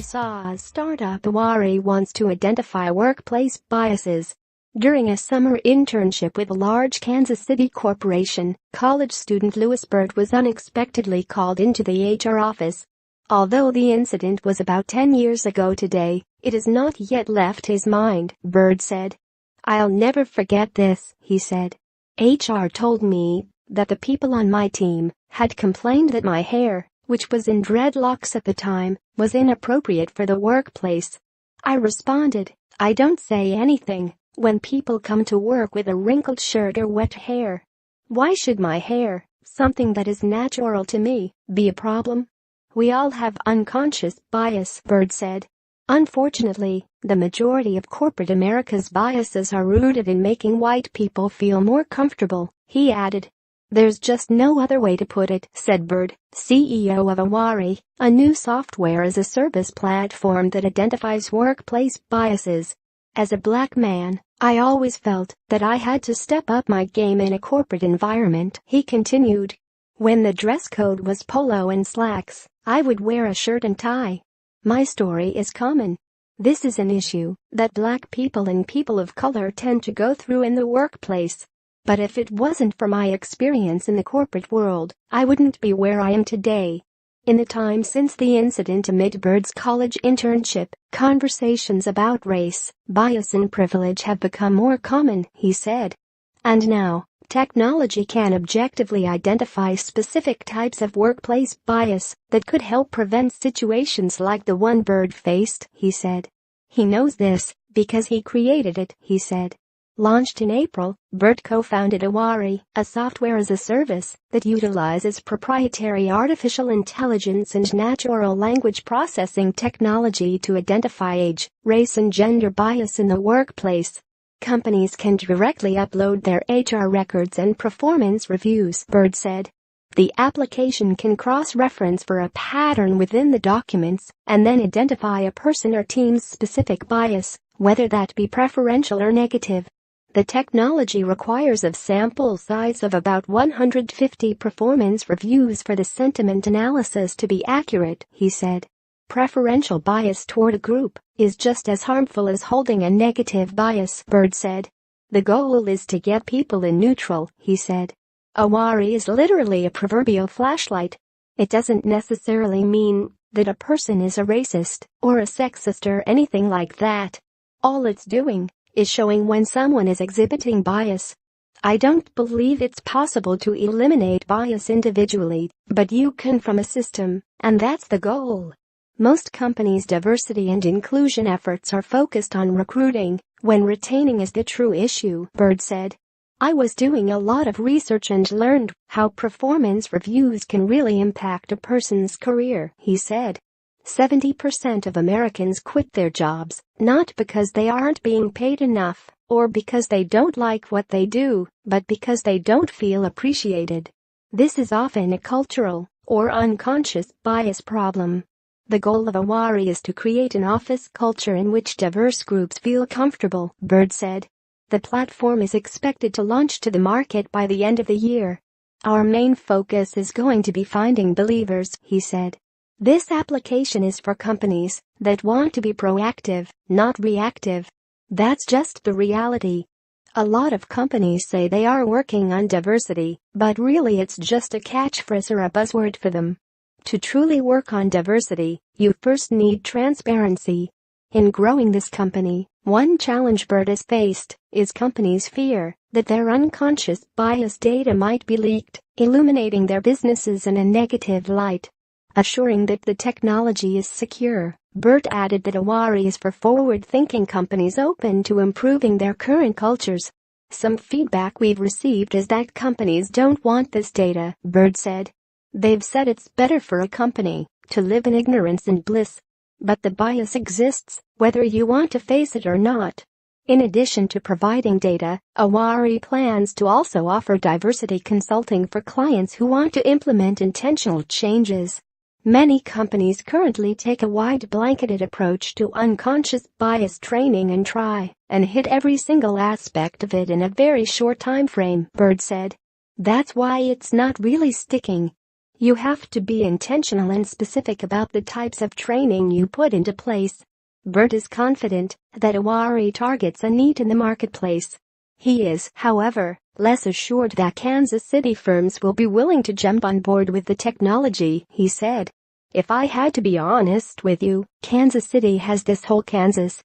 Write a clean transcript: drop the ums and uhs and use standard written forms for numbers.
SaaS startup Awari wants to identify workplace biases. During a summer internship with a large Kansas City corporation, college student Louis Byrd was unexpectedly called into the HR office. Although the incident was about 10 years ago today, it has not yet left his mind, Byrd said. "I'll never forget this," he said. "HR told me that the people on my team had complained that my hair, which was in dreadlocks at the time, was inappropriate for the workplace. I responded, I don't say anything when people come to work with a wrinkled shirt or wet hair. Why should my hair, something that is natural to me, be a problem? We all have unconscious bias," Byrd said. "Unfortunately, the majority of corporate America's biases are rooted in making white people feel more comfortable," he added. "There's just no other way to put it," said Byrd, CEO of Awari, a new software-as-a-service platform that identifies workplace biases. "As a black man, I always felt that I had to step up my game in a corporate environment," he continued. "When the dress code was polo and slacks, I would wear a shirt and tie. My story is common. This is an issue that black people and people of color tend to go through in the workplace. But if it wasn't for my experience in the corporate world, I wouldn't be where I am today." In the time since the incident amid Byrd's college internship, conversations about race, bias and privilege have become more common, he said. And now, technology can objectively identify specific types of workplace bias that could help prevent situations like the one Byrd faced, he said. He knows this because he created it, he said. Launched in April, Byrd co-founded Awari, a software-as-a-service that utilizes proprietary artificial intelligence and natural language processing technology to identify age, race and gender bias in the workplace. Companies can directly upload their HR records and performance reviews, Byrd said. The application can cross-reference for a pattern within the documents and then identify a person or team's specific bias, whether that be preferential or negative. The technology requires a sample size of about 150 performance reviews for the sentiment analysis to be accurate, he said. Preferential bias toward a group is just as harmful as holding a negative bias, Byrd said. The goal is to get people in neutral, he said. Awari is literally a proverbial flashlight. It doesn't necessarily mean that a person is a racist or a sexist or anything like that. All it's doing is showing when someone is exhibiting bias. I don't believe it's possible to eliminate bias individually, but you can from a system, and that's the goal. Most companies' diversity and inclusion efforts are focused on recruiting, when retaining is the true issue, Byrd said. I was doing a lot of research and learned how performance reviews can really impact a person's career, he said. 70% of Americans quit their jobs, not because they aren't being paid enough, or because they don't like what they do, but because they don't feel appreciated. This is often a cultural or unconscious bias problem. The goal of Awari is to create an office culture in which diverse groups feel comfortable, Byrd said. The platform is expected to launch to the market by the end of the year. Our main focus is going to be finding believers, he said. This application is for companies that want to be proactive, not reactive. That's just the reality. A lot of companies say they are working on diversity, but really it's just a catchphrase or a buzzword for them. To truly work on diversity, you first need transparency. In growing this company, one challenge Byrd has faced is companies' fear that their unconscious bias data might be leaked, illuminating their businesses in a negative light. Assuring that the technology is secure, Byrd added that Awari is for forward-thinking companies open to improving their current cultures. Some feedback we've received is that companies don't want this data, Byrd said. They've said it's better for a company to live in ignorance and bliss. But the bias exists, whether you want to face it or not. In addition to providing data, Awari plans to also offer diversity consulting for clients who want to implement intentional changes. Many companies currently take a wide blanketed approach to unconscious bias training and try and hit every single aspect of it in a very short time frame, Byrd said. That's why it's not really sticking. You have to be intentional and specific about the types of training you put into place. Byrd is confident that Awari targets a need in the marketplace. He is, however, less assured that Kansas City firms will be willing to jump on board with the technology, he said. If I had to be honest with you, Kansas City has this whole Kansas